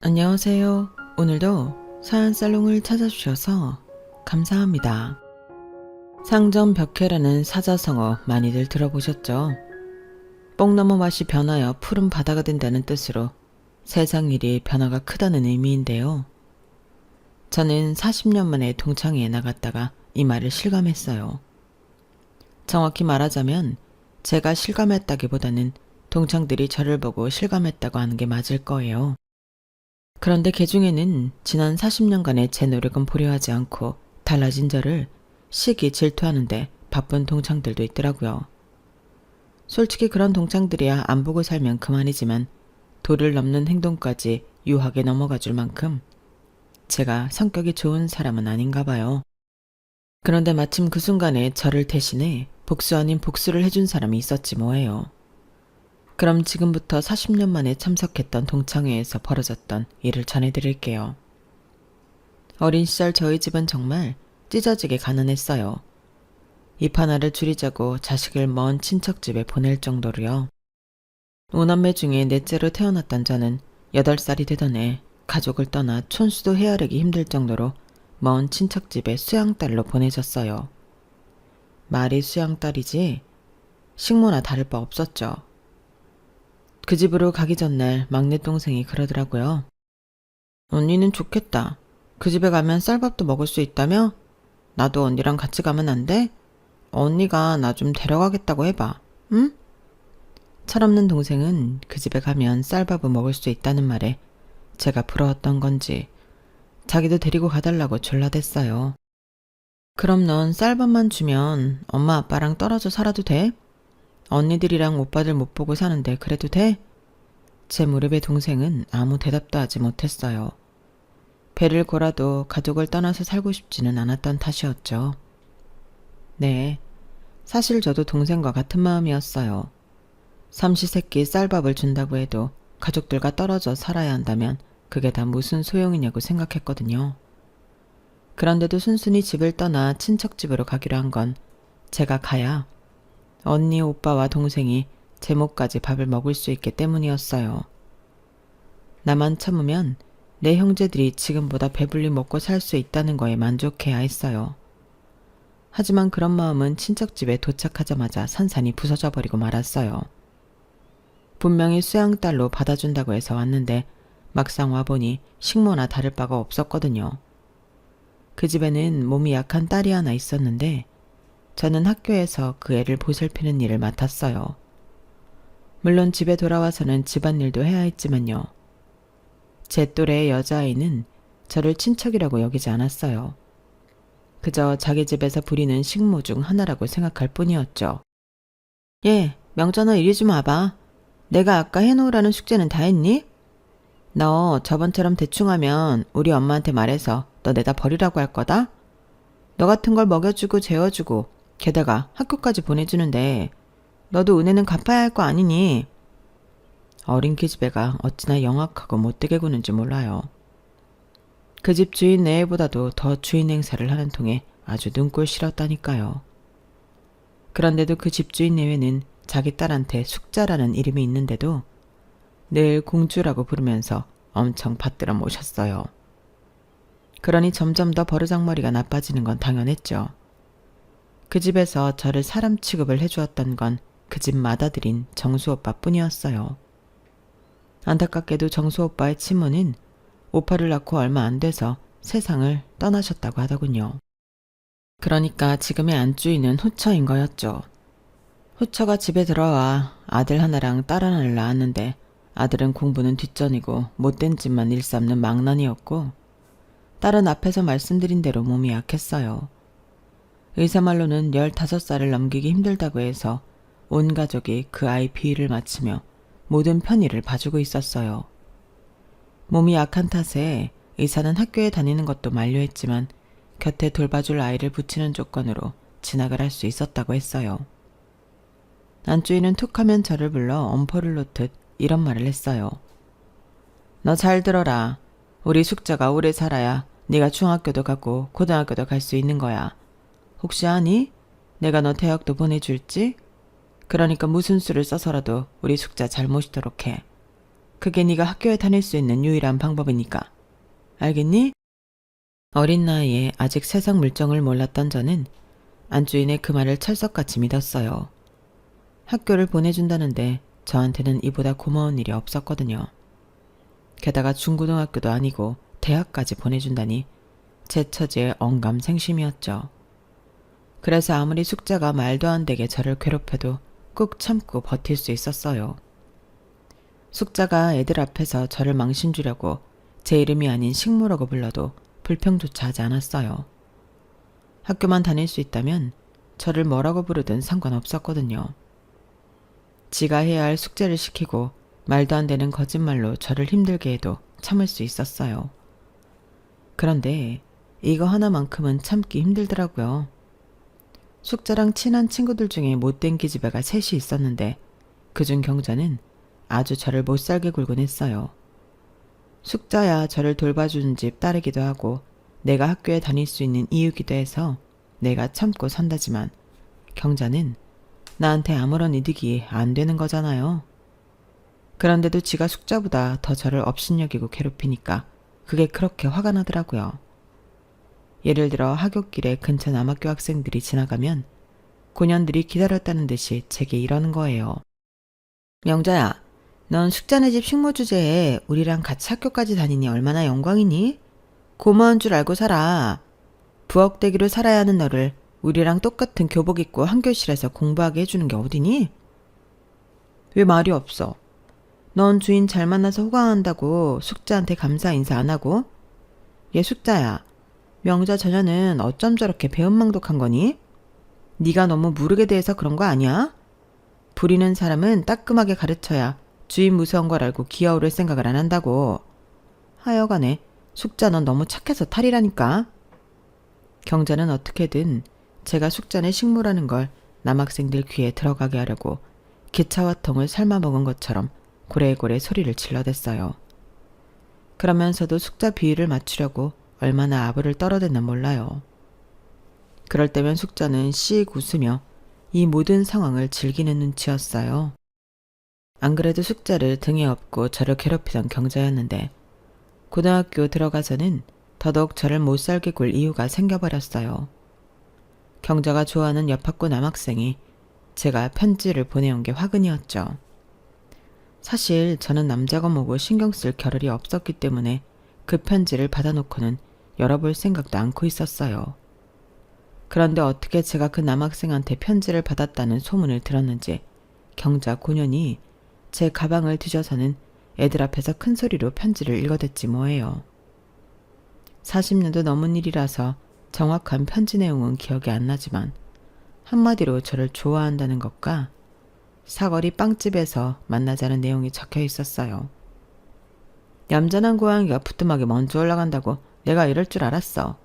안녕하세요. 오늘도 사연살롱을 찾아주셔서 감사합니다. 상점 벽해라는 사자성어 많이들 들어보셨죠? 뽕 넘어 맛이 변하여 푸른 바다가 된다는 뜻으로 세상 일이 변화가 크다는 의미인데요. 저는 40년 만에 동창회에 나갔다가 이 말을 실감했어요. 정확히 말하자면 제가 실감했다기보다는 동창들이 저를 보고 실감했다고 하는 게 맞을 거예요. 그런데 그 중에는 지난 40년간의 제 노력은 보려하지 않고 달라진 저를 시기 질투하는데 바쁜 동창들도 있더라고요. 솔직히 그런 동창들이야 안 보고 살면 그만이지만 도를 넘는 행동까지 유하게 넘어가 줄 만큼 제가 성격이 좋은 사람은 아닌가 봐요. 그런데 마침 그 순간에 저를 대신해 복수 아닌 복수를 해준 사람이 있었지 뭐예요. 그럼 지금부터 40년 만에 참석했던 동창회에서 벌어졌던 일을 전해드릴게요. 어린 시절 저희 집은 정말 찢어지게 가난했어요. 입 하나를 줄이자고 자식을 먼 친척집에 보낼 정도로요. 5남매 중에 넷째로 태어났던 저는 8살이 되던 해 가족을 떠나 촌수도 헤아리기 힘들 정도로 먼 친척집에 수양딸로 보내졌어요. 말이 수양딸이지 식모나 다를 바 없었죠. 그 집으로 가기 전날 막내 동생이 그러더라고요. 언니는 좋겠다. 그 집에 가면 쌀밥도 먹을 수 있다며? 나도 언니랑 같이 가면 안 돼? 언니가 나 좀 데려가겠다고 해봐. 응? 철없는 동생은 그 집에 가면 쌀밥을 먹을 수 있다는 말에 제가 부러웠던 건지 자기도 데리고 가달라고 졸라댔어요. 그럼 넌 쌀밥만 주면 엄마 아빠랑 떨어져 살아도 돼? 언니들이랑 오빠들 못 보고 사는데 그래도 돼? 제 무릎에 동생은 아무 대답도 하지 못했어요. 배를 골아도 가족을 떠나서 살고 싶지는 않았던 탓이었죠. 네, 사실 저도 동생과 같은 마음이었어요. 삼시세끼 쌀밥을 준다고 해도 가족들과 떨어져 살아야 한다면 그게 다 무슨 소용이냐고 생각했거든요. 그런데도 순순히 집을 떠나 친척집으로 가기로 한 건 제가 가야 언니, 오빠와 동생이 제 몫까지 밥을 먹을 수 있기 때문이었어요. 나만 참으면 내 형제들이 지금보다 배불리 먹고 살 수 있다는 거에 만족해야 했어요. 하지만 그런 마음은 친척집에 도착하자마자 산산이 부서져 버리고 말았어요. 분명히 수양딸로 받아준다고 해서 왔는데 막상 와보니 식모나 다를 바가 없었거든요. 그 집에는 몸이 약한 딸이 하나 있었는데 저는 학교에서 그 애를 보살피는 일을 맡았어요. 물론 집에 돌아와서는 집안일도 해야 했지만요. 제 또래의 여자아이는 저를 친척이라고 여기지 않았어요. 그저 자기 집에서 부리는 식모 중 하나라고 생각할 뿐이었죠. 예, 명전아 이리 좀 와봐. 내가 아까 해놓으라는 숙제는 다 했니? 너 저번처럼 대충 하면 우리 엄마한테 말해서 너 내다 버리라고 할 거다? 너 같은 걸 먹여주고 재워주고 게다가 학교까지 보내주는데 너도 은혜는 갚아야 할 거 아니니? 어린 기집애가 어찌나 영악하고 못되게 구는지 몰라요. 그 집 주인 내외보다도 더 주인 행세를 하는 통에 아주 눈꼴 싫었다니까요. 그런데도 그 집주인 내외는 자기 딸한테 숙자라는 이름이 있는데도 늘 공주라고 부르면서 엄청 받들어 모셨어요. 그러니 점점 더 버르장머리가 나빠지는 건 당연했죠. 그 집에서 저를 사람 취급을 해주었던 건 그 집 맏아들인 정수 오빠뿐이었어요. 안타깝게도 정수 오빠의 친모는 오빠를 낳고 얼마 안 돼서 세상을 떠나셨다고 하더군요. 그러니까 지금의 안주인은 후처인 거였죠. 후처가 집에 들어와 아들 하나랑 딸 하나를 낳았는데 아들은 공부는 뒷전이고 못된 짓만 일삼는 망난이었고 딸은 앞에서 말씀드린 대로 몸이 약했어요. 의사 말로는 15살을 넘기기 힘들다고 해서 온 가족이 그 아이 비위를 맞추며 모든 편의를 봐주고 있었어요. 몸이 약한 탓에 의사는 학교에 다니는 것도 만료했지만 곁에 돌봐줄 아이를 붙이는 조건으로 진학을 할 수 있었다고 했어요. 안주인은 툭하면 저를 불러 엄포를 놓듯 이런 말을 했어요. 너 잘 들어라. 우리 숙자가 오래 살아야 네가 중학교도 가고 고등학교도 갈 수 있는 거야. 혹시 아니? 내가 너 대학도 보내줄지? 그러니까 무슨 수를 써서라도 우리 숙자 잘 모시도록 해. 그게 네가 학교에 다닐 수 있는 유일한 방법이니까. 알겠니? 어린 나이에 아직 세상 물정을 몰랐던 저는 안주인의 그 말을 철석같이 믿었어요. 학교를 보내준다는데 저한테는 이보다 고마운 일이 없었거든요. 게다가 중고등학교도 아니고 대학까지 보내준다니 제 처지에 언감생심이었죠. 그래서 아무리 숙자가 말도 안 되게 저를 괴롭혀도 꾹 참고 버틸 수 있었어요. 숙자가 애들 앞에서 저를 망신 주려고 제 이름이 아닌 식모라고 불러도 불평조차 하지 않았어요. 학교만 다닐 수 있다면 저를 뭐라고 부르든 상관없었거든요. 지가 해야 할 숙제를 시키고 말도 안 되는 거짓말로 저를 힘들게 해도 참을 수 있었어요. 그런데 이거 하나만큼은 참기 힘들더라고요. 숙자랑 친한 친구들 중에 못된 기집애가 셋이 있었는데 그중 경자는 아주 저를 못살게 굴곤 했어요. 숙자야 저를 돌봐주는 집 딸이기도 하고 내가 학교에 다닐 수 있는 이유기도 해서 내가 참고 산다지만 경자는 나한테 아무런 이득이 안 되는 거잖아요. 그런데도 지가 숙자보다 더 저를 업신여기고 괴롭히니까 그게 그렇게 화가 나더라고요. 예를 들어 하굣길에 근처 남학교 학생들이 지나가면 고년들이 기다렸다는 듯이 제게 이러는 거예요. 명자야, 넌 숙자네 집 식모 주제에 우리랑 같이 학교까지 다니니 얼마나 영광이니? 고마운 줄 알고 살아. 부엌대기로 살아야 하는 너를 우리랑 똑같은 교복 입고 한 교실에서 공부하게 해주는 게 어디니? 왜 말이 없어? 넌 주인 잘 만나서 호강한다고 숙자한테 감사 인사 안 하고? 얘 숙자야, 명자 저녀는 어쩜 저렇게 배은망덕한 거니? 네가 너무 무르게 대해서 그런 거 아니야? 부리는 사람은 따끔하게 가르쳐야 주인 무서운 걸 알고 기어오를 생각을 안 한다고. 하여간에 숙자 넌 너무 착해서 탈이라니까. 경자는 어떻게든 제가 숙자네 식모라는 걸 남학생들 귀에 들어가게 하려고 기차와 통을 삶아먹은 것처럼 고래고래 소리를 질러댔어요. 그러면서도 숙자 비위를 맞추려고 얼마나 아부를 떨어댔나 몰라요. 그럴 때면 숙자는 씩 웃으며 이 모든 상황을 즐기는 눈치였어요. 안 그래도 숙자를 등에 업고 저를 괴롭히던 경자였는데 고등학교 들어가서는 더더욱 저를 못살게 굴 이유가 생겨버렸어요. 경자가 좋아하는 옆학교 남학생이 제가 편지를 보내온 게 화근이었죠. 사실 저는 남자가 뭐고 신경 쓸 겨를이 없었기 때문에 그 편지를 받아놓고는 열어볼 생각도 않고 있었어요. 그런데 어떻게 제가 그 남학생한테 편지를 받았다는 소문을 들었는지 경자 고년이 제 가방을 뒤져서는 애들 앞에서 큰 소리로 편지를 읽어댔지 뭐예요. 40년도 넘은 일이라서 정확한 편지 내용은 기억이 안 나지만 한마디로 저를 좋아한다는 것과 사거리 빵집에서 만나자는 내용이 적혀 있었어요. 얌전한 고양이가 부뚜막에 먼저 올라간다고 내가 이럴 줄 알았어.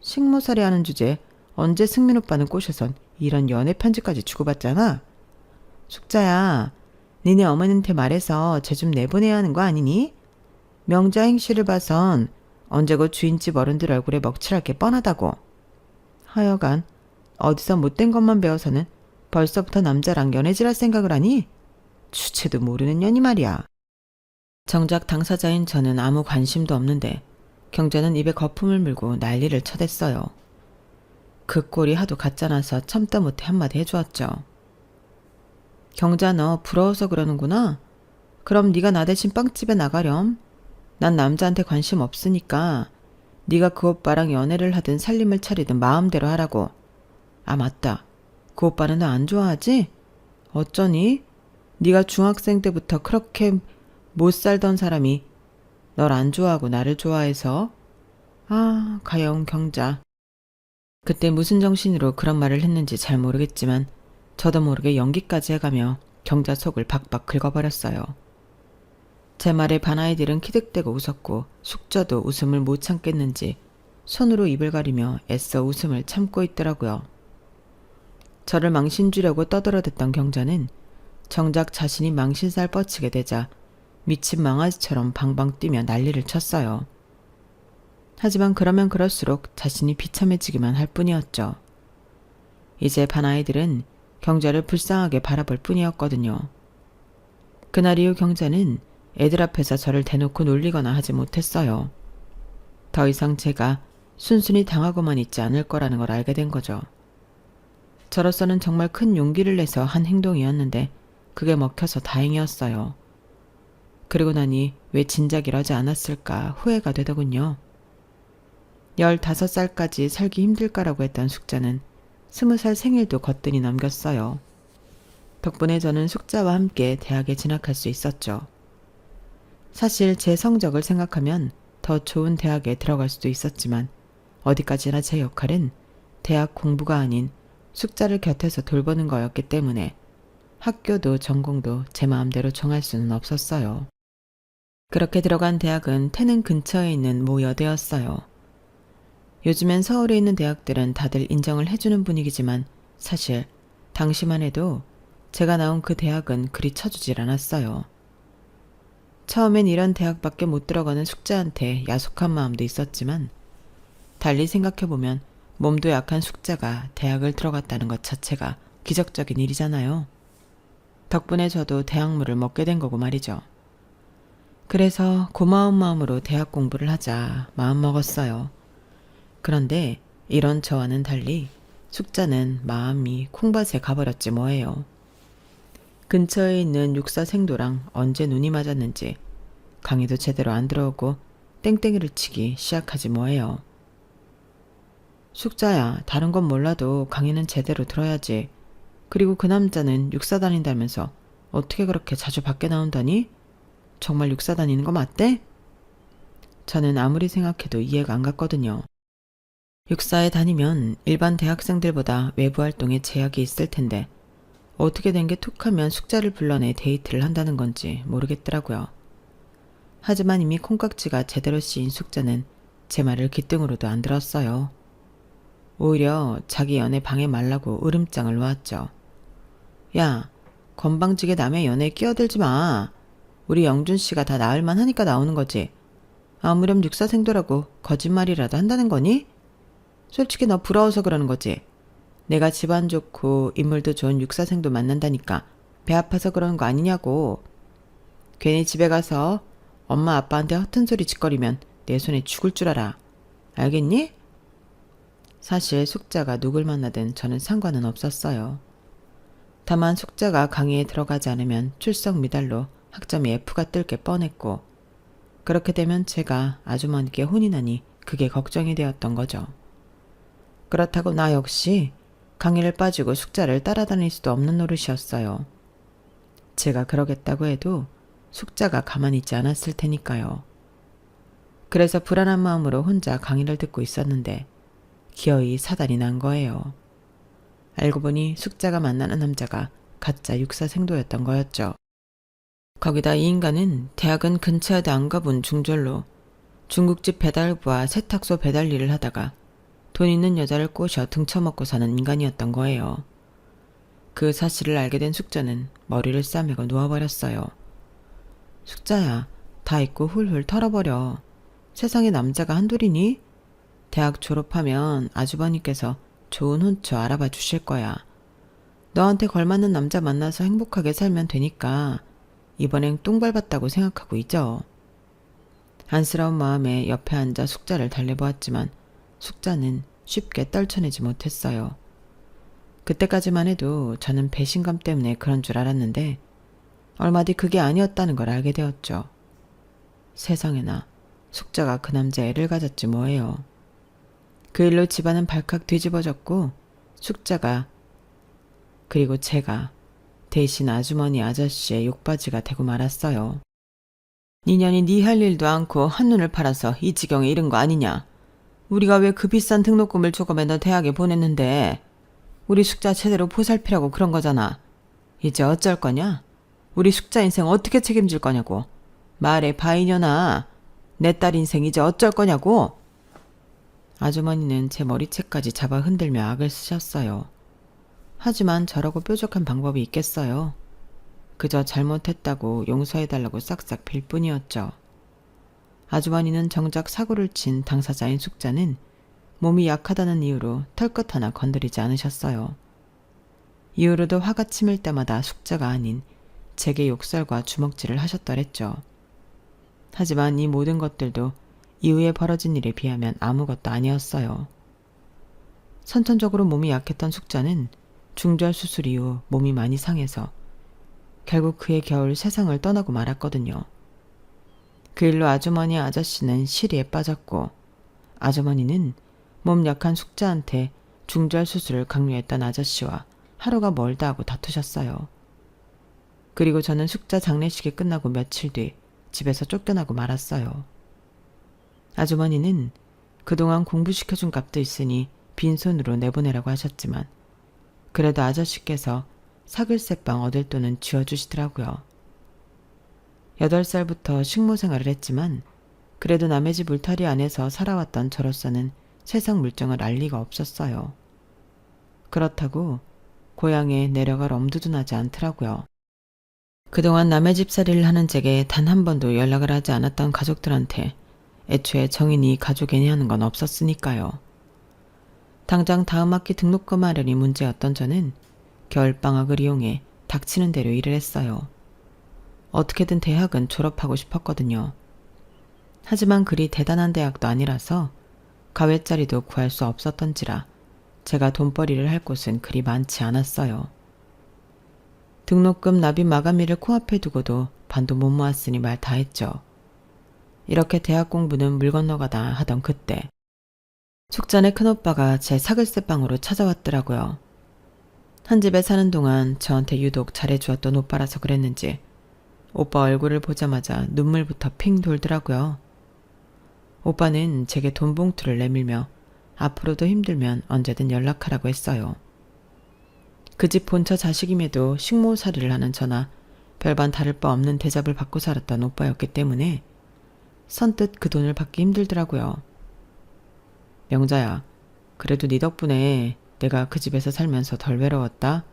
식모살이 하는 주제에 언제 승민 오빠는 꼬셔선 이런 연애 편지까지 주고받잖아. 숙자야, 니네 어머니한테 말해서 쟤 좀 내보내야 하는 거 아니니? 명자 행실을 봐선 언제고 주인집 어른들 얼굴에 먹칠할 게 뻔하다고. 하여간 어디서 못된 것만 배워서는 벌써부터 남자랑 연애질할 생각을 하니? 주체도 모르는 년이 말이야. 정작 당사자인 저는 아무 관심도 없는데 경자는 입에 거품을 물고 난리를 쳐댔어요. 그 꼴이 하도 가짜나서 참다 못해 한마디 해주었죠. 경자 너 부러워서 그러는구나. 그럼 네가 나 대신 빵집에 나가렴. 난 남자한테 관심 없으니까 네가 그 오빠랑 연애를 하든 살림을 차리든 마음대로 하라고. 아 맞다. 그 오빠는 나 안 좋아하지? 어쩌니? 네가 중학생 때부터 그렇게 못 살던 사람이 널 안 좋아하고 나를 좋아해서. 아 가여운 경자. 그때 무슨 정신으로 그런 말을 했는지 잘 모르겠지만 저도 모르게 연기까지 해가며 경자 속을 박박 긁어버렸어요. 제 말에 반아이들은 키득대고 웃었고 숙자도 웃음을 못 참겠는지 손으로 입을 가리며 애써 웃음을 참고 있더라고요. 저를 망신 주려고 떠들어댔던 경자는 정작 자신이 망신살 뻗치게 되자 미친 망아지처럼 방방 뛰며 난리를 쳤어요. 하지만 그러면 그럴수록 자신이 비참해지기만 할 뿐이었죠. 이제 반아이들은 경자를 불쌍하게 바라볼 뿐이었거든요. 그날 이후 경자는 애들 앞에서 저를 대놓고 놀리거나 하지 못했어요. 더 이상 제가 순순히 당하고만 있지 않을 거라는 걸 알게 된 거죠. 저로서는 정말 큰 용기를 내서 한 행동이었는데 그게 먹혀서 다행이었어요. 그리고 나니 왜 진작 이러지 않았을까 후회가 되더군요. 15살까지 살기 힘들까라고 했던 숙자는 20살 생일도 거뜬히 넘겼어요. 덕분에 저는 숙자와 함께 대학에 진학할 수 있었죠. 사실 제 성적을 생각하면 더 좋은 대학에 들어갈 수도 있었지만 어디까지나 제 역할은 대학 공부가 아닌 숙자를 곁에서 돌보는 거였기 때문에 학교도 전공도 제 마음대로 정할 수는 없었어요. 그렇게 들어간 대학은 태릉 근처에 있는 모 여대였어요. 요즘엔 서울에 있는 대학들은 다들 인정을 해주는 분위기지만 사실 당시만 해도 제가 나온 그 대학은 그리 쳐주질 않았어요. 처음엔 이런 대학밖에 못 들어가는 숙자한테 야속한 마음도 있었지만 달리 생각해보면 몸도 약한 숙자가 대학을 들어갔다는 것 자체가 기적적인 일이잖아요. 덕분에 저도 대학물을 먹게 된 거고 말이죠. 그래서 고마운 마음으로 대학 공부를 하자 마음먹었어요. 그런데 이런 저와는 달리 숙자는 마음이 콩밭에 가버렸지 뭐예요. 근처에 있는 육사생도랑 언제 눈이 맞았는지 강의도 제대로 안 들어오고 땡땡이를 치기 시작하지 뭐예요. 숙자야, 다른 건 몰라도 강의는 제대로 들어야지. 그리고 그 남자는 육사 다닌다면서 어떻게 그렇게 자주 밖에 나온다니? 정말 육사 다니는 거 맞대? 저는 아무리 생각해도 이해가 안 갔거든요. 육사에 다니면 일반 대학생들보다 외부 활동에 제약이 있을 텐데 어떻게 된 게 툭하면 숙자를 불러내 데이트를 한다는 건지 모르겠더라고요. 하지만 이미 콩깍지가 제대로 씌인 숙자는 제 말을 귀등으로도 안 들었어요. 오히려 자기 연애 방해 말라고 으름장을 놓았죠. 야, 건방지게 남의 연애에 끼어들지 마. 우리 영준 씨가 다 나을만 하니까 나오는 거지. 아무렴 육사생도라고 거짓말이라도 한다는 거니? 솔직히 너 부러워서 그러는 거지. 내가 집안 좋고 인물도 좋은 육사생도 만난다니까 배 아파서 그러는 거 아니냐고. 괜히 집에 가서 엄마 아빠한테 허튼 소리 짓거리면 내 손에 죽을 줄 알아. 알겠니? 사실 숙자가 누굴 만나든 저는 상관은 없었어요. 다만 숙자가 강의에 들어가지 않으면 출석 미달로 학점이 F가 뜰 게 뻔했고 그렇게 되면 제가 아주머니께 혼이 나니 그게 걱정이 되었던 거죠. 그렇다고 나 역시 강의를 빠지고 숙자를 따라다닐 수도 없는 노릇이었어요. 제가 그러겠다고 해도 숙자가 가만히 있지 않았을 테니까요. 그래서 불안한 마음으로 혼자 강의를 듣고 있었는데 기어이 사단이 난 거예요. 알고 보니 숙자가 만나는 남자가 가짜 육사생도였던 거였죠. 거기다 이 인간은 대학은 근처에도 안 가본 중졸로 중국집 배달부와 세탁소 배달 일을 하다가 돈 있는 여자를 꼬셔 등쳐먹고 사는 인간이었던 거예요. 그 사실을 알게 된 숙자는 머리를 싸매고 누워버렸어요. 숙자야, 다 잊고 훌훌 털어버려. 세상에 남자가 한둘이니? 대학 졸업하면 아주버니께서 좋은 혼처 알아봐 주실 거야. 너한테 걸맞는 남자 만나서 행복하게 살면 되니까 이번엔 똥 밟았다고 생각하고 잊어. 안쓰러운 마음에 옆에 앉아 숙자를 달래보았지만 숙자는 쉽게 떨쳐내지 못했어요. 그때까지만 해도 저는 배신감 때문에 그런 줄 알았는데 얼마 뒤 그게 아니었다는 걸 알게 되었죠. 세상에나 숙자가 그 남자 애를 가졌지 뭐예요. 그 일로 집안은 발칵 뒤집어졌고 숙자가 그리고 제가 대신 아주머니 아저씨의 욕바지가 되고 말았어요. 니년이 니 할 일도 않고 한눈을 팔아서 이 지경에 이른 거 아니냐. 우리가 왜 그 비싼 등록금을 조금에 너 대학에 보냈는데 우리 숙자 제대로 보살피라고 그런 거잖아. 이제 어쩔 거냐? 우리 숙자 인생 어떻게 책임질 거냐고. 말해 바이년아. 내 딸 인생 이제 어쩔 거냐고. 아주머니는 제 머리채까지 잡아 흔들며 악을 쓰셨어요. 하지만 저라고 뾰족한 방법이 있겠어요. 그저 잘못했다고 용서해달라고 싹싹 빌 뿐이었죠. 아주머니는 정작 사고를 친 당사자인 숙자는 몸이 약하다는 이유로 털끝 하나 건드리지 않으셨어요. 이후로도 화가 치밀 때마다 숙자가 아닌 제게 욕설과 주먹질을 하셨더랬죠. 하지만 이 모든 것들도 이후에 벌어진 일에 비하면 아무것도 아니었어요. 선천적으로 몸이 약했던 숙자는 중절 수술 이후 몸이 많이 상해서 결국 그해 겨울 세상을 떠나고 말았거든요. 그 일로 아주머니 아저씨는 시리에 빠졌고, 아주머니는 몸 약한 숙자한테 중절 수술을 강요했던 아저씨와 하루가 멀다 하고 다투셨어요. 그리고 저는 숙자 장례식이 끝나고 며칠 뒤 집에서 쫓겨나고 말았어요. 아주머니는 그동안 공부시켜준 값도 있으니 빈손으로 내보내라고 하셨지만, 그래도 아저씨께서 사글세빵 얻을 돈은 쥐어주시더라고요. 8살부터 식모 생활을 했지만 그래도 남의 집 울타리 안에서 살아왔던 저로서는 세상 물정을 알 리가 없었어요. 그렇다고 고향에 내려갈 엄두도 나지 않더라고요. 그동안 남의 집살이를 하는 제게 단 한 번도 연락을 하지 않았던 가족들한테 애초에 정인이 가족애니 하는 건 없었으니까요. 당장 다음 학기 등록금 마련이 문제였던 저는 겨울방학을 이용해 닥치는 대로 일을 했어요. 어떻게든 대학은 졸업하고 싶었거든요. 하지만 그리 대단한 대학도 아니라서 가외자리도 구할 수 없었던지라 제가 돈벌이를 할 곳은 그리 많지 않았어요. 등록금 납입 마감일을 코앞에 두고도 반도 못 모았으니 말 다 했죠. 이렇게 대학 공부는 물 건너가다 하던 그때, 숙자네 큰오빠가 제 사글세방으로 찾아왔더라고요. 한 집에 사는 동안 저한테 유독 잘해주었던 오빠라서 그랬는지 오빠 얼굴을 보자마자 눈물부터 핑 돌더라고요. 오빠는 제게 돈 봉투를 내밀며 앞으로도 힘들면 언제든 연락하라고 했어요. 그 집 본처 자식임에도 식모살이를 하는 저나 별반 다를 바 없는 대접을 받고 살았던 오빠였기 때문에 선뜻 그 돈을 받기 힘들더라고요. 명자야, 그래도 네 덕분에 내가 그 집에서 살면서 덜 외로웠다.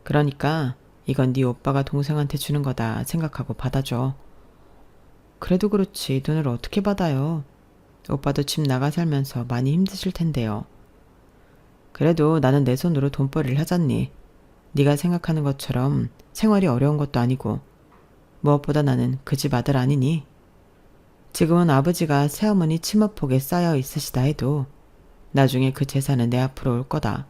그러니까 이건 네 오빠가 동생한테 주는 거다 생각하고 받아줘. 그래도 그렇지 돈을 어떻게 받아요. 오빠도 집 나가 살면서 많이 힘드실 텐데요. 그래도 나는 내 손으로 돈벌이를 하잖니. 네가 생각하는 것처럼 생활이 어려운 것도 아니고 무엇보다 나는 그 집 아들 아니니. 지금은 아버지가 새어머니 치마폭에 쌓여 있으시다 해도 나중에 그 재산은 내 앞으로 올 거다.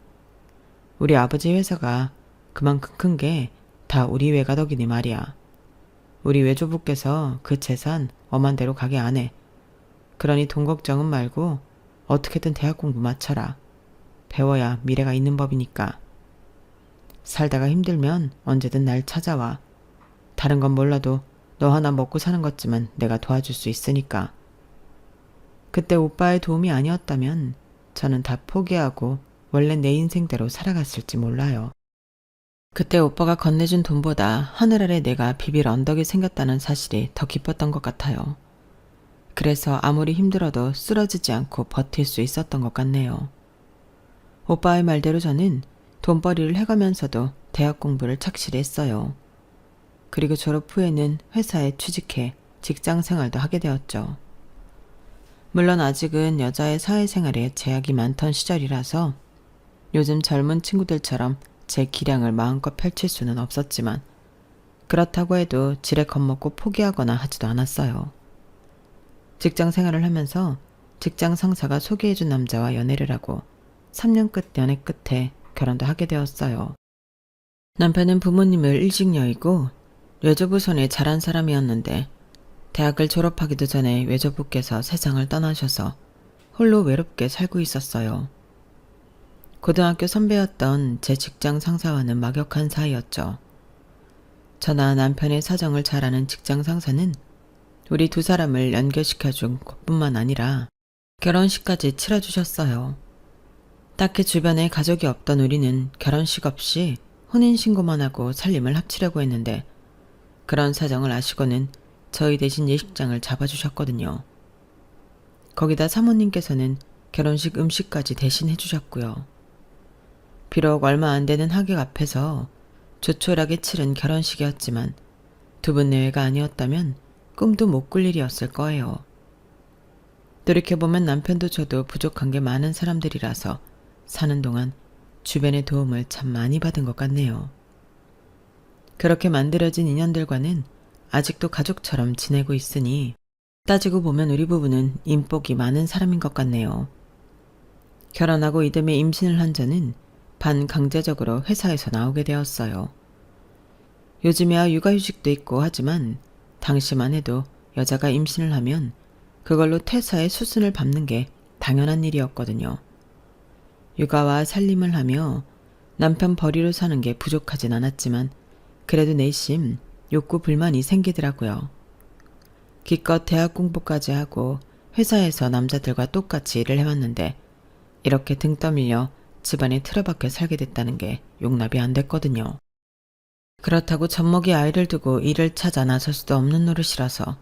우리 아버지 회사가 그만큼 큰 게 다 우리 외가덕이니 말이야. 우리 외조부께서 그 재산 엄한 대로 가게 안 해. 그러니 돈 걱정은 말고 어떻게든 대학 공부 마쳐라. 배워야 미래가 있는 법이니까. 살다가 힘들면 언제든 날 찾아와. 다른 건 몰라도 너 하나 먹고 사는 것쯤은 내가 도와줄 수 있으니까. 그때 오빠의 도움이 아니었다면 저는 다 포기하고 원래 내 인생대로 살아갔을지 몰라요. 그때 오빠가 건네준 돈보다 하늘 아래 내가 비빌 언덕이 생겼다는 사실이 더 기뻤던 것 같아요. 그래서 아무리 힘들어도 쓰러지지 않고 버틸 수 있었던 것 같네요. 오빠의 말대로 저는 돈벌이를 해가면서도 대학 공부를 착실히 했어요. 그리고 졸업 후에는 회사에 취직해 직장 생활도 하게 되었죠. 물론 아직은 여자의 사회생활에 제약이 많던 시절이라서 요즘 젊은 친구들처럼 제 기량을 마음껏 펼칠 수는 없었지만 그렇다고 해도 지레 겁먹고 포기하거나 하지도 않았어요. 직장 생활을 하면서 직장 상사가 소개해준 남자와 연애를 하고 3년 끝 연애 끝에 결혼도 하게 되었어요. 남편은 부모님을 일찍 여의고 외조부 손에 자란 사람이었는데 대학을 졸업하기도 전에 외조부께서 세상을 떠나셔서 홀로 외롭게 살고 있었어요. 고등학교 선배였던 제 직장 상사와는 막역한 사이였죠. 저나 남편의 사정을 잘 아는 직장 상사는 우리 두 사람을 연결시켜준 것뿐만 아니라 결혼식까지 치러주셨어요. 딱히 주변에 가족이 없던 우리는 결혼식 없이 혼인신고만 하고 살림을 합치려고 했는데 그런 사정을 아시고는 저희 대신 예식장을 잡아주셨거든요. 거기다 사모님께서는 결혼식 음식까지 대신 해주셨고요. 비록 얼마 안 되는 하객 앞에서 조촐하게 치른 결혼식이었지만 두 분 내외가 아니었다면 꿈도 못 꿀 일이었을 거예요. 돌이켜보면 남편도 저도 부족한 게 많은 사람들이라서 사는 동안 주변의 도움을 참 많이 받은 것 같네요. 그렇게 만들어진 인연들과는 아직도 가족처럼 지내고 있으니 따지고 보면 우리 부부는 인복이 많은 사람인 것 같네요. 결혼하고 이듬해 임신을 한 저는 반강제적으로 회사에서 나오게 되었어요. 요즘에야 육아휴직도 있고 하지만 당시만 해도 여자가 임신을 하면 그걸로 퇴사의 수순을 밟는 게 당연한 일이었거든요. 육아와 살림을 하며 남편 벌이로 사는 게 부족하진 않았지만 그래도 내심 욕구 불만이 생기더라고요. 기껏 대학 공부까지 하고 회사에서 남자들과 똑같이 일을 해왔는데 이렇게 등 떠밀려 집안에 틀어박혀 살게 됐다는 게 용납이 안 됐거든요. 그렇다고 젖먹이 아이를 두고 일을 찾아 나설 수도 없는 노릇이라서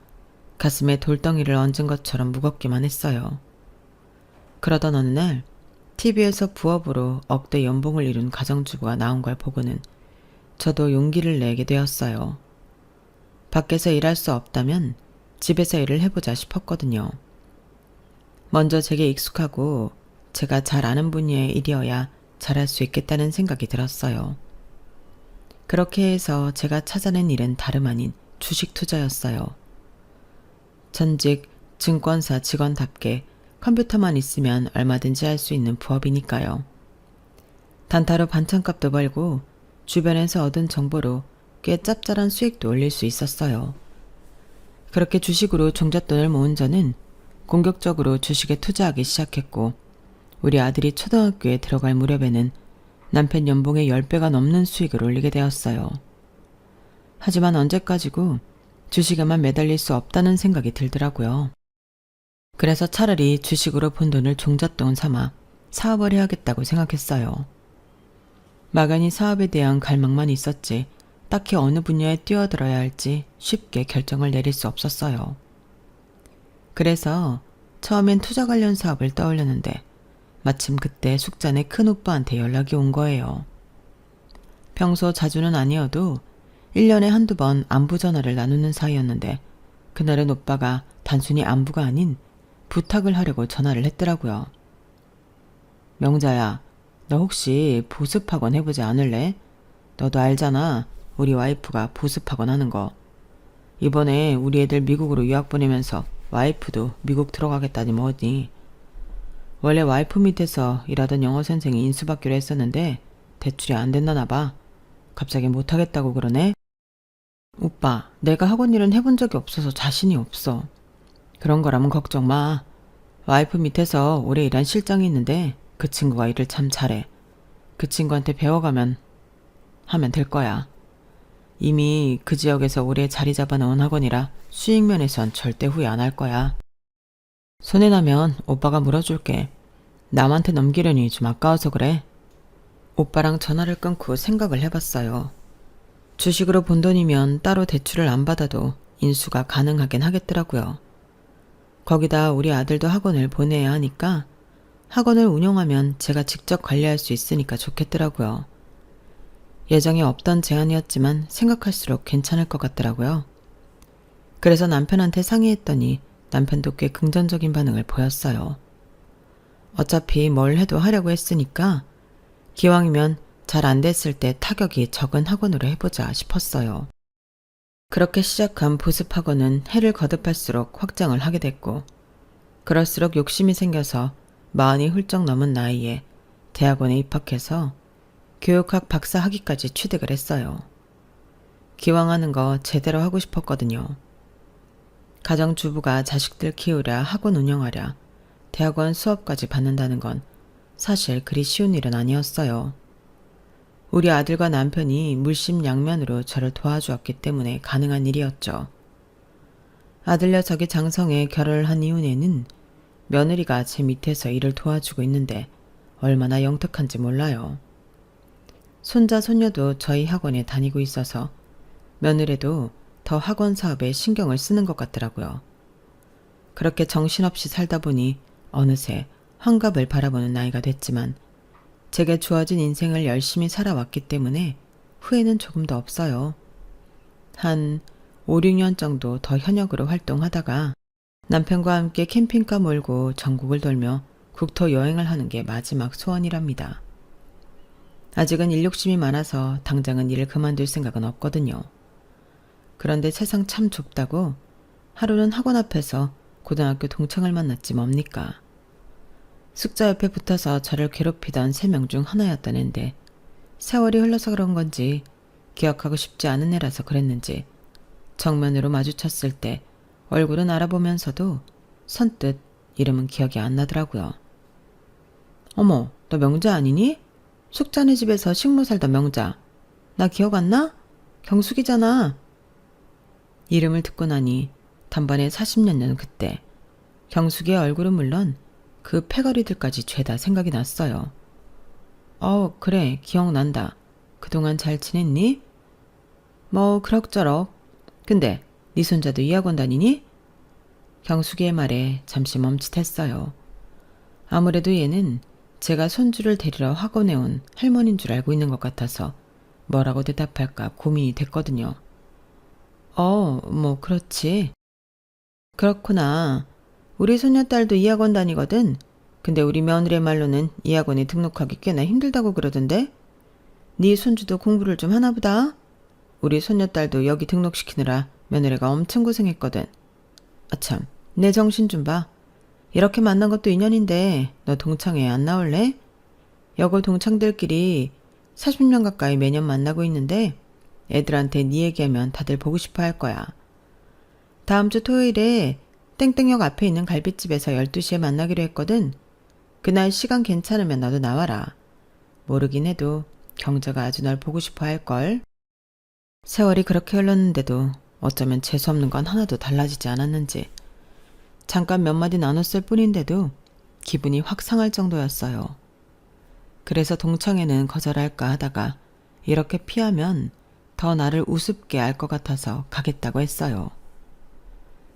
가슴에 돌덩이를 얹은 것처럼 무겁기만 했어요. 그러던 어느 날 TV에서 부업으로 억대 연봉을 이룬 가정주부가 나온 걸 보고는 저도 용기를 내게 되었어요. 밖에서 일할 수 없다면 집에서 일을 해보자 싶었거든요. 먼저 제게 익숙하고 제가 잘 아는 분야의 일이어야 잘할 수 있겠다는 생각이 들었어요. 그렇게 해서 제가 찾아낸 일은 다름 아닌 주식 투자였어요. 전직 증권사 직원답게 컴퓨터만 있으면 얼마든지 할 수 있는 부업이니까요. 단타로 반찬값도 벌고 주변에서 얻은 정보로 꽤 짭짤한 수익도 올릴 수 있었어요. 그렇게 주식으로 종잣돈을 모은 저는 공격적으로 주식에 투자하기 시작했고 우리 아들이 초등학교에 들어갈 무렵에는 남편 연봉의 10배가 넘는 수익을 올리게 되었어요. 하지만 언제까지고 주식에만 매달릴 수 없다는 생각이 들더라고요. 그래서 차라리 주식으로 번 돈을 종잣돈 삼아 사업을 해야겠다고 생각했어요. 막연히 사업에 대한 갈망만 있었지 딱히 어느 분야에 뛰어들어야 할지 쉽게 결정을 내릴 수 없었어요. 그래서 처음엔 투자 관련 사업을 떠올렸는데 마침 그때 숙자네 큰오빠한테 연락이 온 거예요. 평소 자주는 아니어도 1년에 한두 번 안부 전화를 나누는 사이였는데 그날은 오빠가 단순히 안부가 아닌 부탁을 하려고 전화를 했더라고요. 명자야, 너 혹시 보습학원 해보지 않을래? 너도 알잖아. 우리 와이프가 보습학원 하는 거. 이번에 우리 애들 미국으로 유학 보내면서 와이프도 미국 들어가겠다니 뭐니. 원래 와이프 밑에서 일하던 영어 선생이 인수받기로 했었는데 대출이 안 된다나 봐. 갑자기 못하겠다고 그러네. 오빠, 내가 학원 일은 해본 적이 없어서 자신이 없어. 그런 거라면 걱정 마. 와이프 밑에서 오래 일한 실장이 있는데 그 친구가 일을 참 잘해. 그 친구한테 배워가면 하면 될 거야. 이미 그 지역에서 오래 자리 잡아놓은 학원이라 수익 면에선 절대 후회 안 할 거야. 손해 나면 오빠가 물어줄게. 남한테 넘기려니 좀 아까워서 그래. 오빠랑 전화를 끊고 생각을 해봤어요. 주식으로 본 돈이면 따로 대출을 안 받아도 인수가 가능하긴 하겠더라고요. 거기다 우리 아들도 학원을 보내야 하니까 학원을 운영하면 제가 직접 관리할 수 있으니까 좋겠더라고요. 예정에 없던 제안이었지만 생각할수록 괜찮을 것 같더라고요. 그래서 남편한테 상의했더니 남편도 꽤 긍정적인 반응을 보였어요. 어차피 뭘 해도 하려고 했으니까 기왕이면 잘 안 됐을 때 타격이 적은 학원으로 해보자 싶었어요. 그렇게 시작한 보습학원은 해를 거듭할수록 확장을 하게 됐고 그럴수록 욕심이 생겨서 40이 훌쩍 넘은 나이에 대학원에 입학해서 교육학 박사 학위까지 취득을 했어요. 기왕 하는 거 제대로 하고 싶었거든요. 가정주부가 자식들 키우랴 학원 운영하랴 대학원 수업까지 받는다는 건 사실 그리 쉬운 일은 아니었어요. 우리 아들과 남편이 물심양면으로 저를 도와주었기 때문에 가능한 일이었죠. 아들 녀석이 장성에 결혼을 한 이후에는 며느리가 제 밑에서 일을 도와주고 있는데 얼마나 영특한지 몰라요. 손자 손녀도 저희 학원에 다니고 있어서 며느리도 더 학원 사업에 신경을 쓰는 것 같더라고요. 그렇게 정신없이 살다 보니 어느새 환갑을 바라보는 나이가 됐지만 제게 주어진 인생을 열심히 살아왔기 때문에 후회는 조금도 없어요. 한 5, 6년 정도 더 현역으로 활동하다가 남편과 함께 캠핑카 몰고 전국을 돌며 국토 여행을 하는 게 마지막 소원이랍니다. 아직은 일 욕심이 많아서 당장은 일을 그만둘 생각은 없거든요. 그런데 세상 참 좁다고 하루는 학원 앞에서 고등학교 동창을 만났지 뭡니까. 숙자 옆에 붙어서 저를 괴롭히던 3명 중 하나였던 앤데 세월이 흘러서 그런 건지 기억하고 싶지 않은 애라서 그랬는지 정면으로 마주쳤을 때 얼굴은 알아보면서도 선뜻 이름은 기억이 안 나더라고요. 어머, 너 명자 아니니? 숙자네 집에서 식모 살던 명자. 나 기억 안 나? 경숙이잖아. 이름을 듣고 나니 단번에 40년 전 그때 경숙이의 얼굴은 물론 그 패거리들까지 죄다 생각이 났어요. 그래, 기억난다. 그동안 잘 지냈니? 뭐 그럭저럭. 근데 네 손자도 이 학원 다니니? 경숙이의 말에 잠시 멈칫했어요. 아무래도 얘는 제가 손주를 데리러 학원에 온 할머니인 줄 알고 있는 것 같아서 뭐라고 대답할까 고민이 됐거든요. 뭐 그렇지. 그렇구나. 우리 손녀딸도 이 학원 다니거든. 근데 우리 며느리 말로는 이 학원에 등록하기 꽤나 힘들다고 그러던데? 네 손주도 공부를 좀 하나 보다. 우리 손녀딸도 여기 등록시키느라 며느리가 엄청 고생했거든. 아참, 내 정신 좀 봐. 이렇게 만난 것도 인연인데 너 동창회 안 나올래? 여고 동창들끼리 40년 가까이 매년 만나고 있는데 애들한테 네 얘기하면 다들 보고 싶어 할 거야. 다음 주 토요일에 땡땡역 앞에 있는 갈비집에서 12시에 만나기로 했거든. 그날 시간 괜찮으면 너도 나와라. 모르긴 해도 경자가 아주 널 보고 싶어 할걸. 세월이 그렇게 흘렀는데도 어쩌면 재수없는 건 하나도 달라지지 않았는지 잠깐 몇 마디 나눴을 뿐인데도 기분이 확 상할 정도였어요. 그래서 동창회는 거절할까 하다가 이렇게 피하면 더 나를 우습게 알 것 같아서 가겠다고 했어요.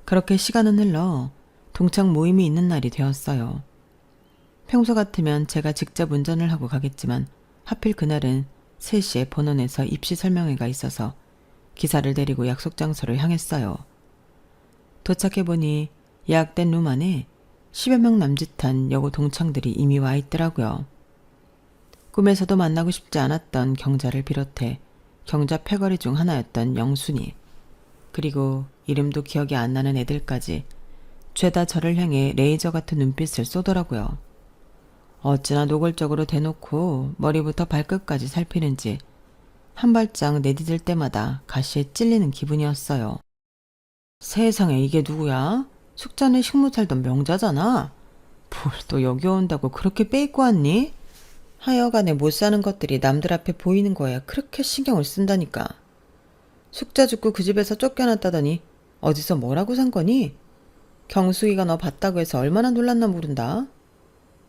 그렇게 시간은 흘러 동창 모임이 있는 날이 되었어요. 평소 같으면 제가 직접 운전을 하고 가겠지만 하필 그날은 3시에 본원에서 입시 설명회가 있어서 기사를 데리고 약속 장소를 향했어요. 도착해보니 예약된 룸 안에 10여 명 남짓한 여고 동창들이 이미 와 있더라고요. 꿈에서도 만나고 싶지 않았던 경자를 비롯해 경자 패거리 중 하나였던 영순이, 그리고 이름도 기억이 안 나는 애들까지 죄다 저를 향해 레이저 같은 눈빛을 쏘더라고요. 어찌나 노골적으로 대놓고 머리부터 발끝까지 살피는지 한 발짝 내디딜 때마다 가시에 찔리는 기분이었어요. 세상에, 이게 누구야? 숙자네 식모 살던 명자잖아. 뭘 또 여기 온다고 그렇게 빼입고 왔니? 하여간에 못 사는 것들이 남들 앞에 보이는 거야 그렇게 신경을 쓴다니까. 숙자 죽고 그 집에서 쫓겨났다더니 어디서 뭐라고 산 거니? 경숙이가 너 봤다고 해서 얼마나 놀랐나 모른다.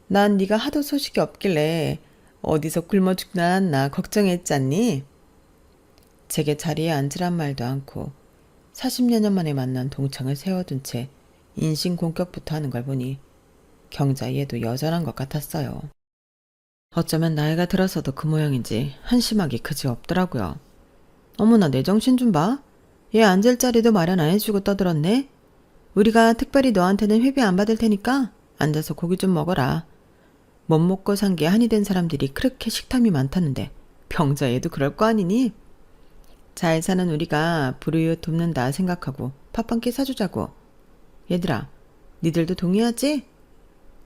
난 네가 하도 소식이 없길래 어디서 굶어 죽나 않나 걱정했잖니. 제게 자리에 앉으란 말도 않고 40여 년 만에 만난 동창을 세워둔 채 인신공격부터 하는 걸 보니 경자 얘도 여전한 것 같았어요. 어쩌면 나이가 들어서도 그 모양인지 한심하기 그지없더라고요. 어머나, 내 정신 좀 봐. 얘 앉을 자리도 마련 안 해주고 떠들었네. 우리가 특별히 너한테는 회비 안 받을 테니까 앉아서 고기 좀 먹어라. 못 먹고 산 게 한이 된 사람들이 그렇게 식탐이 많다는데 병자 얘도 그럴 거 아니니? 잘 사는 우리가 불우이웃 돕는다 생각하고 밥 한 끼 사주자고. 얘들아, 니들도 동의하지?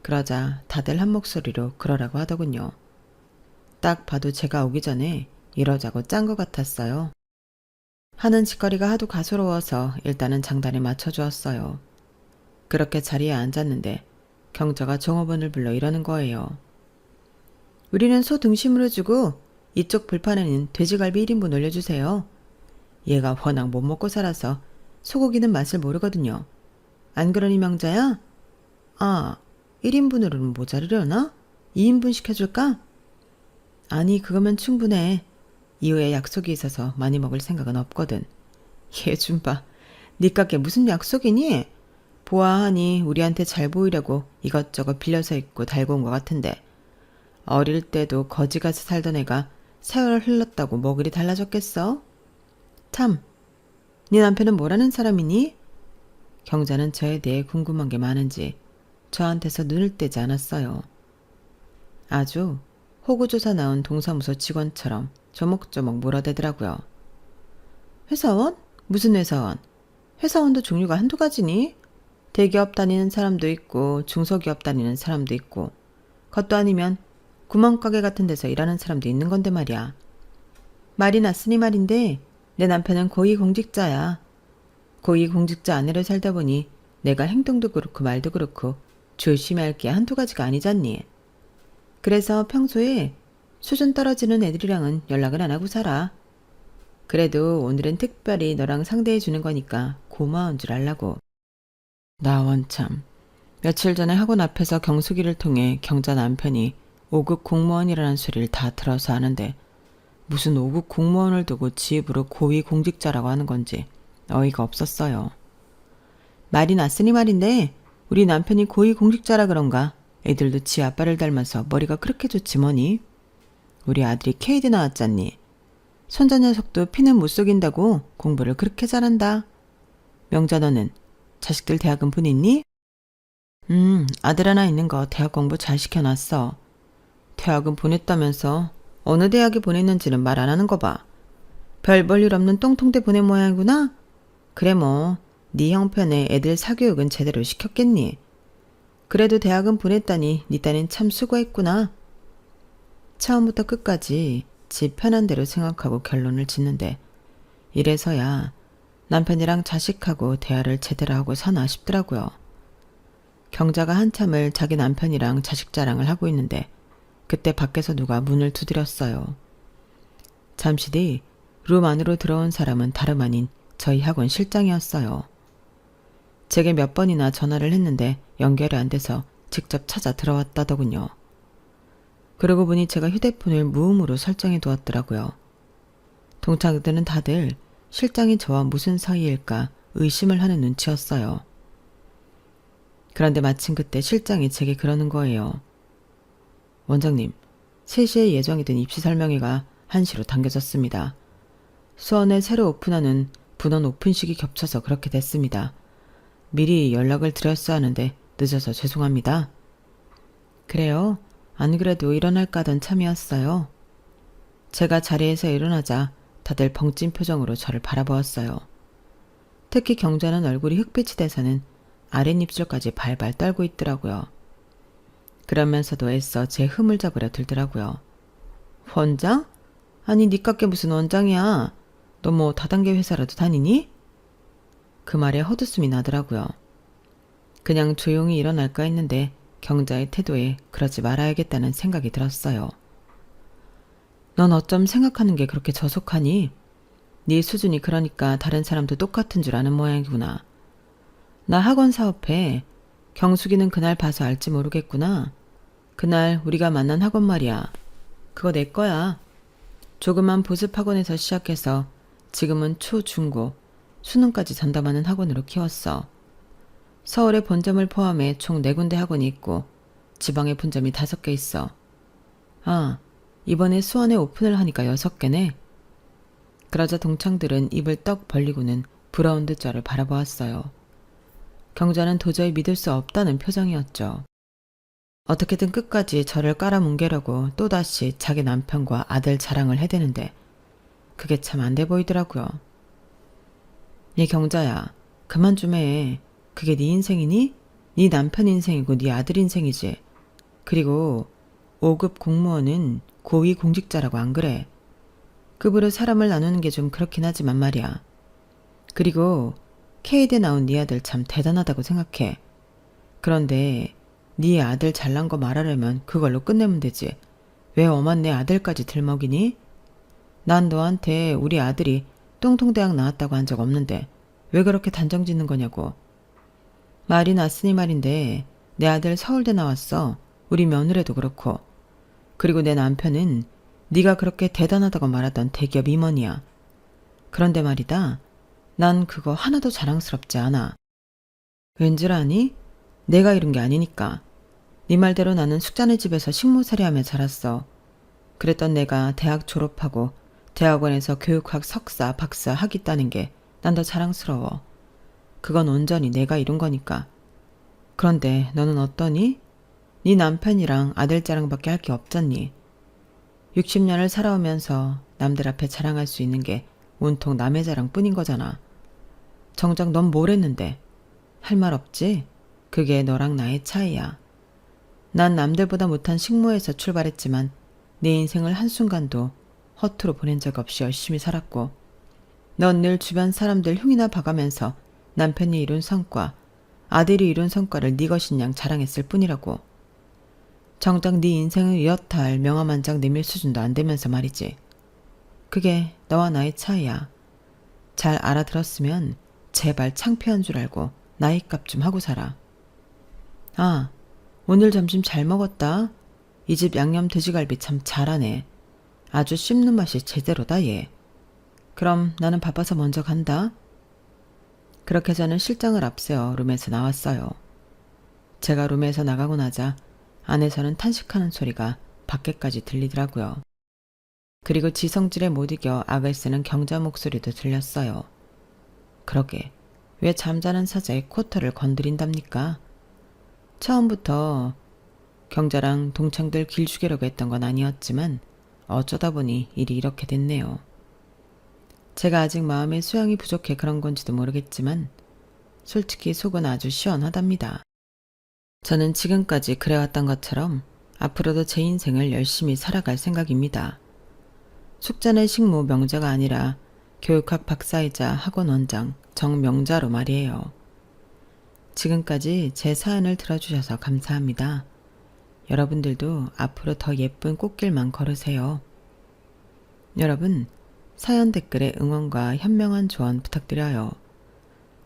그러자 다들 한 목소리로 그러라고 하더군요. 딱 봐도 제가 오기 전에 이러자고 짠 것 같았어요. 하는 짓거리가 하도 가소로워서 일단은 장단에 맞춰주었어요. 그렇게 자리에 앉았는데 경자가 종업원을 불러 이러는 거예요. 우리는 소 등심으로 주고 이쪽 불판에는 돼지갈비 1인분 올려주세요. 얘가 워낙 못 먹고 살아서 소고기는 맛을 모르거든요. 안 그러니 명자야? 1인분으로는 모자르려나? 2인분 시켜줄까? 아니, 그거면 충분해. 이후에 약속이 있어서 많이 먹을 생각은 없거든. 얘 좀 봐. 니깎게 무슨 약속이니? 보아하니 우리한테 잘 보이려고 이것저것 빌려서 입고 달고 온 것 같은데 어릴 때도 거지같이 살던 애가 세월 흘렀다고 뭐 그리 달라졌겠어? 참, 네 남편은 뭐라는 사람이니? 경자는 저에 대해 궁금한 게 많은지 저한테서 눈을 떼지 않았어요. 아주 호구조사 나온 동사무소 직원처럼 조목조목 물어대더라고요. 회사원? 무슨 회사원? 회사원도 종류가 한두 가지니? 대기업 다니는 사람도 있고 중소기업 다니는 사람도 있고 그것도 아니면 구멍가게 같은 데서 일하는 사람도 있는 건데 말이야. 말이 났으니 말인데 내 남편은 고위공직자야. 고위공직자 아내로 살다 보니 내가 행동도 그렇고 말도 그렇고 조심해야 할 게 한두 가지가 아니잖니. 그래서 평소에 수준 떨어지는 애들이랑은 연락을 안 하고 살아. 그래도 오늘은 특별히 너랑 상대해 주는 거니까 고마운 줄 알라고. 나 원참. 며칠 전에 학원 앞에서 경수기를 통해 경자 남편이 5급 공무원이라는 소리를 다 들어서 아는데 무슨 5급 공무원을 두고 지 입으로 고위공직자라고 하는 건지 어이가 없었어요. 말이 났으니 말인데 우리 남편이 고위공직자라 그런가 애들도 지 아빠를 닮아서 머리가 그렇게 좋지 뭐니. 우리 아들이 케이드 나왔잖니. 손자 녀석도 피는 못 속인다고 공부를 그렇게 잘한다. 명자 너는 자식들 대학은 보냈니? 아들 하나 있는 거 대학 공부 잘 시켜놨어. 대학은 보냈다면서 어느 대학에 보냈는지는 말 안 하는 거 봐. 별 볼 일 없는 똥통대 보낸 모양이구나? 그래 뭐 네 형편에 애들 사교육은 제대로 시켰겠니? 그래도 대학은 보냈다니 네 딸은 참 수고했구나. 처음부터 끝까지 지 편한 대로 생각하고 결론을 짓는데 이래서야 남편이랑 자식하고 대화를 제대로 하고 사나 싶더라고요. 경자가 한참을 자기 남편이랑 자식 자랑을 하고 있는데 그때 밖에서 누가 문을 두드렸어요. 잠시 뒤 룸 안으로 들어온 사람은 다름 아닌 저희 학원 실장이었어요. 제게 몇 번이나 전화를 했는데 연결이 안 돼서 직접 찾아 들어왔다더군요. 그러고 보니 제가 휴대폰을 무음으로 설정해 두었더라고요. 동창들은 다들 실장이 저와 무슨 사이일까 의심을 하는 눈치였어요. 그런데 마침 그때 실장이 제게 그러는 거예요. 원장님, 3시에 예정이 된 입시 설명회가 1시로 당겨졌습니다. 수원에 새로 오픈하는 분원 오픈식이 겹쳐서 그렇게 됐습니다. 미리 연락을 드렸어야 하는데 늦어서 죄송합니다. 그래요? 안 그래도 일어날까 하던 참이었어요. 제가 자리에서 일어나자 다들 벙찐 표정으로 저를 바라보았어요. 특히 경자는 얼굴이 흑빛이 돼서는 아랫입술까지 발발 떨고 있더라고요. 그러면서도 애써 제 흠을 잡으려 들더라고요. 원장? 아니 니깎게 무슨 원장이야. 너 뭐 다단계 회사라도 다니니? 그 말에 헛웃음이 나더라고요. 그냥 조용히 일어날까 했는데 경자의 태도에 그러지 말아야겠다는 생각이 들었어요. 넌 어쩜 생각하는 게 그렇게 저속하니? 네 수준이 그러니까 다른 사람도 똑같은 줄 아는 모양이구나. 나 학원 사업해. 경숙이는 그날 봐서 알지 모르겠구나. 그날 우리가 만난 학원 말이야. 그거 내 거야. 조그만 보습학원에서 시작해서 지금은 초, 중고, 수능까지 전담하는 학원으로 키웠어. 서울에 본점을 포함해 총 4군데 학원이 있고 지방에 분점이 5개 있어. 아, 이번에 수원에 오픈을 하니까 6개네. 그러자 동창들은 입을 떡 벌리고는 부러운 듯 저를 바라보았어요. 경자는 도저히 믿을 수 없다는 표정이었죠. 어떻게든 끝까지 저를 깔아뭉개려고 또다시 자기 남편과 아들 자랑을 해대는데 그게 참 안 돼 보이더라고요. 얘 경자야, 그만 좀 해. 그게 네 인생이니? 네 남편 인생이고 네 아들 인생이지. 그리고 5급 공무원은 고위 공직자라고 안 그래? 급으로 사람을 나누는 게 좀 그렇긴 하지만 말이야. 그리고 K대 나온 네 아들 참 대단하다고 생각해. 그런데 네 아들 잘난 거 말하려면 그걸로 끝내면 되지. 왜 엄한 내 아들까지 들먹이니? 난 너한테 우리 아들이 똥통대학 나왔다고 한 적 없는데 왜 그렇게 단정 짓는 거냐고. 말이 났으니 말인데 내 아들 서울대 나왔어. 우리 며느리도 그렇고. 그리고 내 남편은 네가 그렇게 대단하다고 말하던 대기업 임원이야. 그런데 말이다. 난 그거 하나도 자랑스럽지 않아. 왠줄 아니? 내가 이룬 게 아니니까. 네 말대로 나는 숙자네 집에서 식모살이하며 자랐어. 그랬던 내가 대학 졸업하고 대학원에서 교육학 석사, 박사 학위 따는 게 난 더 자랑스러워. 그건 온전히 내가 이룬 거니까. 그런데 너는 어떠니? 네 남편이랑 아들 자랑밖에 할 게 없잖니. 60년을 살아오면서 남들 앞에 자랑할 수 있는 게 온통 남의 자랑뿐인 거잖아. 정작 넌 뭘 했는데? 할 말 없지? 그게 너랑 나의 차이야. 난 남들보다 못한 식모에서 출발했지만 내 인생을 한순간도 허투루 보낸 적 없이 열심히 살았고, 넌 늘 주변 사람들 흉이나 봐가면서 남편이 이룬 성과, 아들이 이룬 성과를 네 것인 양 자랑했을 뿐이라고. 정작 네 인생을 이렇다 할 명함 한 장 내밀 수준도 안 되면서 말이지. 그게 너와 나의 차이야. 잘 알아들었으면 제발 창피한 줄 알고 나이값 좀 하고 살아. 아, 오늘 점심 잘 먹었다. 이 집 양념 돼지갈비 참 잘하네. 아주 씹는 맛이 제대로다 얘. 그럼 나는 바빠서 먼저 간다. 그렇게 저는 실장을 앞세워 룸에서 나왔어요. 제가 룸에서 나가고 나자 안에서는 탄식하는 소리가 밖에까지 들리더라고요. 그리고 지성질에 못 이겨 악을 쓰는 경자 목소리도 들렸어요. 그러게, 왜 잠자는 사자의 쿼터를 건드린답니까? 처음부터 경자랑 동창들 길 죽이려고 했던 건 아니었지만 어쩌다 보니 일이 이렇게 됐네요. 제가 아직 마음의 수양이 부족해 그런 건지도 모르겠지만 솔직히 속은 아주 시원하답니다. 저는 지금까지 그래왔던 것처럼 앞으로도 제 인생을 열심히 살아갈 생각입니다. 숙자는 식모 명자가 아니라 교육학 박사이자 학원 원장 정명자로 말이에요. 지금까지 제 사연을 들어주셔서 감사합니다. 여러분들도 앞으로 더 예쁜 꽃길만 걸으세요. 여러분, 사연 댓글에 응원과 현명한 조언 부탁드려요.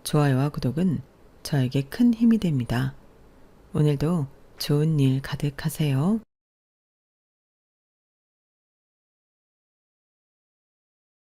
좋아요와 구독은 저에게 큰 힘이 됩니다. 오늘도 좋은 일 가득하세요.